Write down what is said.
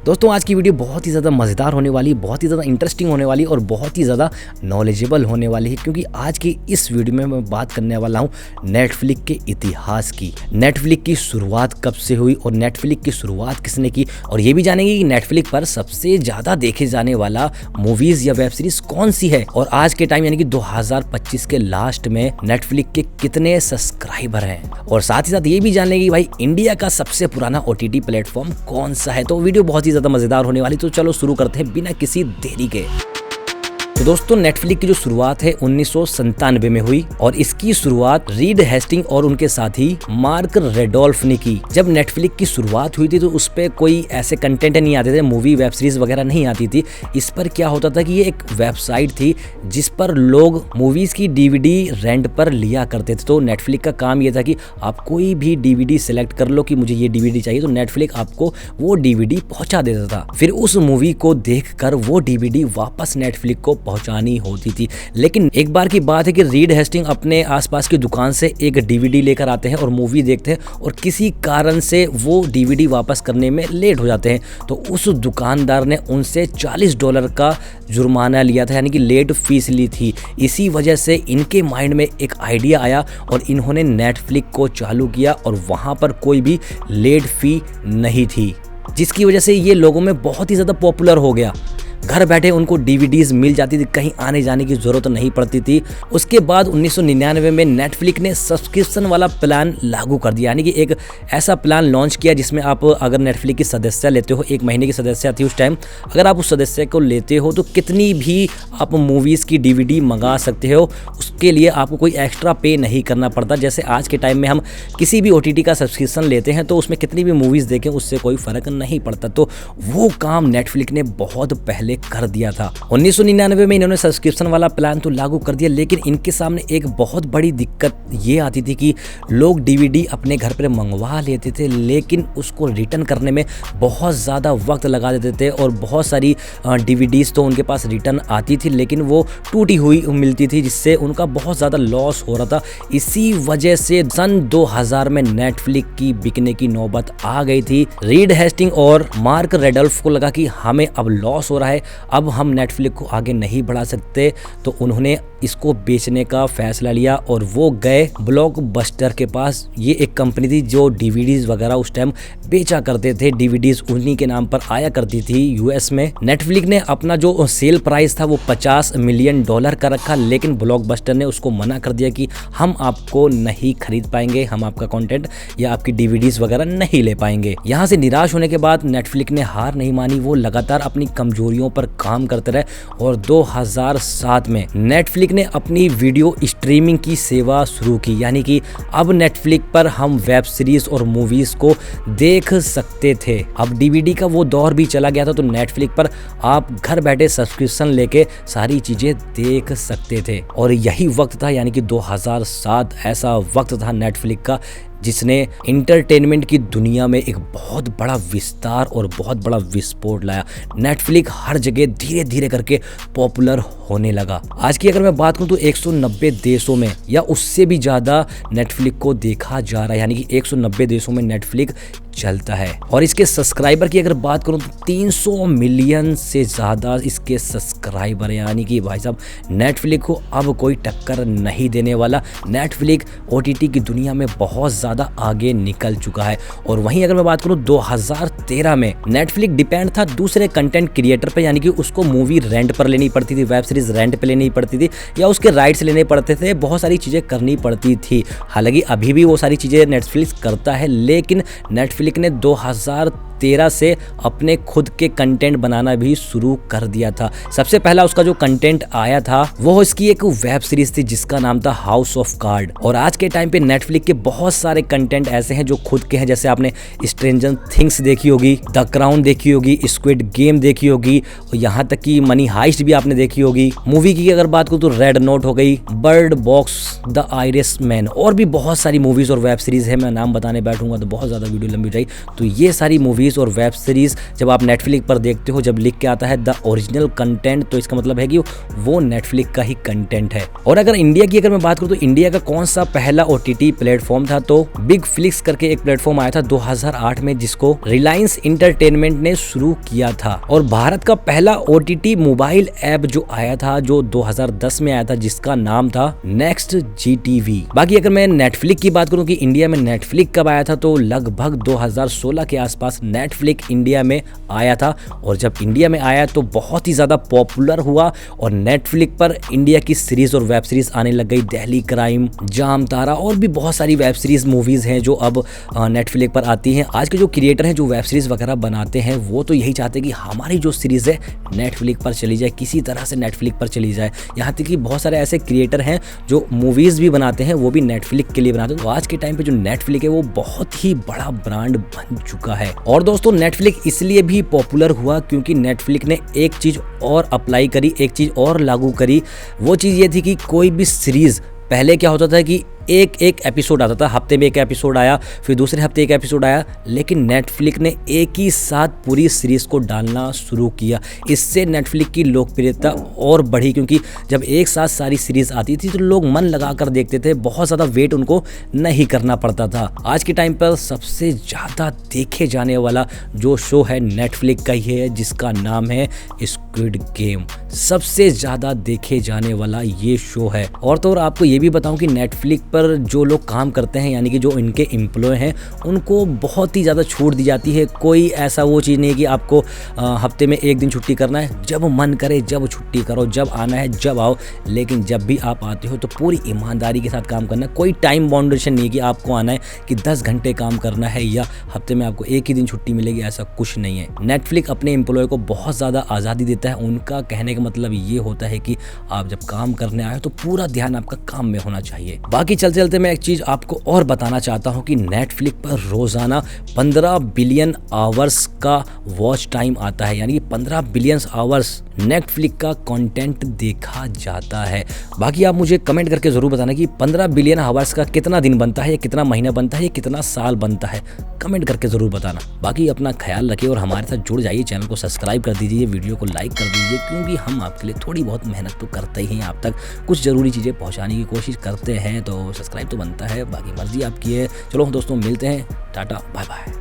दोस्तों आज की वीडियो बहुत ही ज़्यादा मज़ेदार होने वाली, बहुत ही ज़्यादा इंटरेस्टिंग होने वाली और बहुत ही ज़्यादा नॉलेजेबल होने वाली है, क्योंकि आज की इस वीडियो में मैं बात करने वाला हूँ नेटफ्लिक्स के इतिहास की। नेटफ्लिक्स की शुरुआत कब से हुई और नेटफ्लिक्स की शुरुआत किसने की, और ये भी जानेंगे कि नेटफ्लिक्स पर सबसे ज़्यादा देखे जाने वाला मूवीज़ या वेब सीरीज़ कौन सी है, और आज के टाइम यानी कि 2025 के लास्ट में नेटफ्लिक्स के कितने सब्सक्राइबर हैं, और साथ ही साथ ये भी जान लेंगे कि भाई इंडिया का सबसे पुराना OTT प्लेटफॉर्म कौन सा है। तो वीडियो बहुत ज्यादा मजेदार होने वाली, तो चलो शुरू करते हैं बिना किसी देरी के। तो दोस्तों नेटफ्लिक्स की जो शुरुआत है 1997 में हुई, और इसकी शुरुआत रीड हेस्टिंग और उनके साथी मार्क रेडोल्फ ने की। जब नेटफ्लिक्स की शुरुआत हुई थी तो उस पर कोई ऐसे कंटेंट नहीं आते थे, मूवी वेब सीरीज वगैरह नहीं आती थी। इस पर क्या होता था कि ये एक वेबसाइट थी जिस पर लोग मूवीज की DVD रेंट पर लिया करते थे। तो नेटफ्लिक्स का काम ये था कि आप कोई भी DVD सेलेक्ट कर लो कि मुझे ये DVD चाहिए, तो नेटफ्लिक्स आपको वो DVD पहुंचा देता था। फिर उस मूवी को देखकर वो DVD वापस नेटफ्लिक्स को पहुंचानी होती थी। लेकिन एक बार की बात है कि रीड हेस्टिंग अपने आसपास की दुकान से एक DVD लेकर आते हैं और मूवी देखते हैं, और किसी कारण से वो DVD वापस करने में लेट हो जाते हैं। तो उस दुकानदार ने उनसे $40 का जुर्माना लिया था, यानी कि लेट फीस ली थी। इसी वजह से इनके माइंड में एक आइडिया आया और इन्होंने नेटफ्लिक्स को चालू किया, और वहाँ पर कोई भी लेट फी नहीं थी, जिसकी वजह से ये लोगों में बहुत ही ज़्यादा पॉपुलर हो गया। घर बैठे उनको DVDs मिल जाती थी, कहीं आने जाने की जरूरत नहीं पड़ती थी। उसके बाद 1999 में नेटफ्लिक्स ने सब्सक्रिप्शन वाला प्लान लागू कर दिया, यानी कि एक ऐसा प्लान लॉन्च किया जिसमें आप अगर नेटफ्लिक्स की सदस्य लेते हो, 1 महीने की सदस्य थी उस टाइम, अगर आप उस सदस्य को लेते हो तो कितनी भी आप मूवीज़ की DVD मंगा सकते हो। उसके लिए आपको कोई एक्स्ट्रा पे नहीं करना पड़ता। जैसे आज के टाइम में हम किसी भी OTT का सब्सक्रिप्शन लेते हैं तो उसमें कितनी भी मूवीज़ देखें उससे कोई फ़र्क नहीं पड़ता। तो वो काम नेटफ्लिक्स ने बहुत पहले कर दिया था। 1999 में इन्होंने सब्सक्रिप्शन वाला प्लान तो लागू कर दिया, लेकिन इनके सामने एक बहुत बड़ी दिक्कत ये आती थी कि लोग DVD अपने घर पर मंगवा लेते थे, लेकिन उसको रिटर्न करने में बहुत ज़्यादा वक्त लगा देते थे, और बहुत सारी DVDs तो उनके पास रिटर्न आती थी लेकिन वो टूटी हुई मिलती थी, जिससे उनका बहुत ज़्यादा लॉस हो रहा था। इसी वजह से सन 2000 में नेटफ्लिक्स की बिकने की नौबत आ गई थी। रीड हेस्टिंग और मार्क रेडोल्फ को लगा कि हमें अब लॉस हो रहा है, अब हम नेटफ्लिक्स को आगे नहीं बढ़ा सकते, तो उन्होंने इसको बेचने का फैसला लिया और वो गए ब्लॉकबस्टर के पास। ये एक कंपनी थी जो DVDs वगैरह उस टाइम बेचा करते थे, DVDs उन्हीं के नाम पर आया करती थी US में। नेटफ्लिक्स ने अपना जो सेल प्राइस था वो $50 मिलियन का रखा, लेकिन ब्लॉकबस्टर ने उसको मना कर दिया कि हम आपको नहीं खरीद पाएंगे, हम आपका कंटेंट या आपकी DVDs वगैरह नहीं ले पाएंगे। यहाँ से निराश होने के बाद नेटफ्लिक्स ने हार नहीं मानी, वो लगातार अपनी कमजोरियों पर काम करते रहे, और 2007 में नेटफ्लिक्स ने अपनी वीडियो स्ट्रीमिंग की सेवा शुरू की, यानी कि अब नेटफ्लिक्स पर हम वेब सीरीज और मूवीज को देख सकते थे। अब DVD का वो दौर भी चला गया था, तो नेटफ्लिक्स पर आप घर बैठे सब्सक्रिप्शन लेके सारी चीजें देख सकते थे। और यही वक्त था, यानी कि 2007 ऐसा वक्त था नेटफ्लिक्स का जिसने इंटरटेनमेंट की दुनिया में एक बहुत बड़ा विस्तार और बहुत बड़ा विस्फोट लाया। नेटफ्लिक्स हर जगह धीरे धीरे करके पॉपुलर होने लगा। आज की अगर मैं बात करूं तो 190 देशों में या उससे भी ज़्यादा नेटफ्लिक्स को देखा जा रहा है, यानी कि 190 देशों में नेटफ्लिक्स चलता है। और इसके सब्सक्राइबर की अगर बात करूं तो 300 मिलियन से ज़्यादा इसके सब्सक्राइबर, यानी कि भाई साहब नेटफ्लिक्स को अब कोई टक्कर नहीं देने वाला। नेटफ्लिक्स OTT की दुनिया में बहुत ज़्यादा आगे निकल चुका है। और वहीं अगर मैं बात करूं 2013 में नेटफ्लिक्स डिपेंड था दूसरे कंटेंट क्रिएटर पर, यानी कि उसको मूवी रेंट पर लेनी पड़ती थी, वेब सीरीज रेंट पर लेनी पड़ती थी, या उसके राइट्स लेने पड़ते थे, बहुत सारी चीज़ें करनी पड़ती थी। हालांकि अभी भी वो सारी चीज़ें नेटफ्लिक्स करता है, लेकिन नेटफ्लिक्स ने 2013 से अपने खुद के कंटेंट बनाना भी शुरू कर दिया था। सबसे पहला उसका जो कंटेंट आया था वो इसकी एक वेब सीरीज थी जिसका नाम था हाउस ऑफ कार्ड। और आज के टाइम पे नेटफ्लिक्स के बहुत सारे कंटेंट ऐसे हैं जो खुद के हैं, जैसे आपने स्ट्रेंजर थिंग्स देखी होगी, द क्राउन देखी होगी, स्क्विड गेम देखी होगी, और यहाँ तक कि मनी हाइस्ट भी आपने देखी होगी। मूवी की अगर बात करूँ तो रेड नोट हो गई, बर्ड बॉक्स, द आयरिशमैन, और भी बहुत सारी मूवीज और वेब सीरीज है। मैं नाम बताने बैठूंगा तो बहुत ज्यादा वीडियो लंबी हो जाएगी। तो ये सारी मूवीज सीरीज और वेब सीरीज जब आप नेटफ्लिक्स पर देखते हो, जब लिख के आता है द ओरिजिनल कंटेंट, तो इसका मतलब है कि वो नेटफ्लिक्स का ही कंटेंट है। और अगर इंडिया की मैं बात करूं तो इंडिया का कौन सा पहला OTT प्लेटफॉर्म था, तो बिग फ्लिक्स करके एक प्लेटफॉर्म आया था 2008 में, जिसको रिलायंस इंटरटेनमेंट ने शुरू किया था। और भारत का पहला OTT मोबाइल ऐप जो आया था, जो 2010 में आया था, जिसका नाम था नेक्स्ट GTV। बाकी अगर मैं नेटफ्लिक्स की बात करूं कि इंडिया में नेटफ्लिक्स कब आया था, तो लगभग 2016 के आसपास नेटफ्लिक्स इंडिया में आया था। और जब इंडिया में आया तो बहुत ही ज्यादा पॉपुलर हुआ और नेटफ्लिक्स पर इंडिया की सीरीज और वेब सीरीज आने लग गई। दिल्ली क्राइम, जाम तारा और भी बहुत सारी वेब सीरीज मूवीज हैं जो अब नेटफ्लिक्स पर आती हैं। आज के जो क्रिएटर हैं जो वेब सीरीज वगैरह बनाते हैं, वो तो यही चाहते हैं कि हमारी जो सीरीज है नेटफ्लिक्स पर चली जाए, किसी तरह से नेटफ्लिक्स पर चली जाए। यहाँ तक कि बहुत सारे ऐसे क्रिएटर हैं जो मूवीज भी बनाते हैं, वो भी नेटफ्लिक्स के लिए बनाते हैं। तो आज के टाइम पे जो नेटफ्लिक्स है वो बहुत ही बड़ा ब्रांड बन चुका है। और दोस्तों नेटफ्लिक्स इसलिए भी पॉपुलर हुआ क्योंकि नेटफ्लिक्स ने एक चीज और अप्लाई करी, एक चीज और लागू करी। वो चीज ये थी कि कोई भी सीरीज, पहले क्या होता था कि एक एपिसोड आता था, हफ्ते में एक एपिसोड आया, फिर दूसरे हफ्ते एक एपिसोड आया, लेकिन नेटफ्लिक्स ने एक ही साथ पूरी सीरीज को डालना शुरू किया। इससे नेटफ्लिक्स की लोकप्रियता और बढ़ी क्योंकि जब एक साथ सारी सीरीज आती थी तो लोग मन लगाकर देखते थे, बहुत ज़्यादा वेट उनको नहीं करना पड़ता था। आज के टाइम पर सबसे ज़्यादा देखे जाने वाला जो शो है नेटफ्लिक्स का ही है, जिसका नाम है स्क्विड गेम। सबसे ज़्यादा देखे जाने वाला ये शो है। और तो और आपको ये भी बताऊं कि नेटफ्लिक्स पर जो लोग काम करते हैं, यानी कि जो इनके एम्प्लॉय हैं, उनको बहुत ही ज़्यादा छूट दी जाती है। कोई ऐसा वो चीज़ नहीं है कि आपको हफ्ते में एक दिन छुट्टी करना है, जब मन करे जब छुट्टी करो, जब आना है जब आओ। लेकिन जब भी आप आते हो तो पूरी ईमानदारी के साथ काम करना है। कोई टाइम बाउंडेशन नहीं है कि आपको आना है कि 10 घंटे काम करना है या हफ्ते में आपको एक ही दिन छुट्टी मिलेगी, ऐसा कुछ नहीं है। नेटफ्लिक्स अपने एम्प्लॉय को बहुत ज़्यादा आज़ादी देता है। उनका कहने का मतलब ये होता है कि आप जब काम करने आए तो पूरा ध्यान आपका काम में होना चाहिए। बाकी चलते चलते मैं एक चीज आपको और बताना चाहता हूं कि नेटफ्लिक्स पर रोजाना 15 बिलियन आवर्स का वॉच टाइम आता है, यानी कि 15 बिलियन आवर्स नेटफ्लिक्स का कंटेंट देखा जाता है। बाकी आप मुझे कमेंट करके जरूर बताना कि 15 बिलियन आवर्स का कितना दिन बनता है, या कितना महीना बनता है, या कितना साल बनता है। कमेंट करके जरूर बताना। बाकी अपना ख्याल रखिए और हमारे साथ जुड़ जाइए। चैनल को सब्सक्राइब कर दीजिए, वीडियो को लाइक कर दीजिए, क्योंकि हम आपके लिए थोड़ी बहुत मेहनत तो करते ही हैं। आप तक कुछ जरूरी चीज़ें पहुँचाने की कोशिश करते हैं, तो सब्सक्राइब तो बनता है। बाकी मर्जी आपकी है। चलो दोस्तों, मिलते हैं। Tata, bye bye.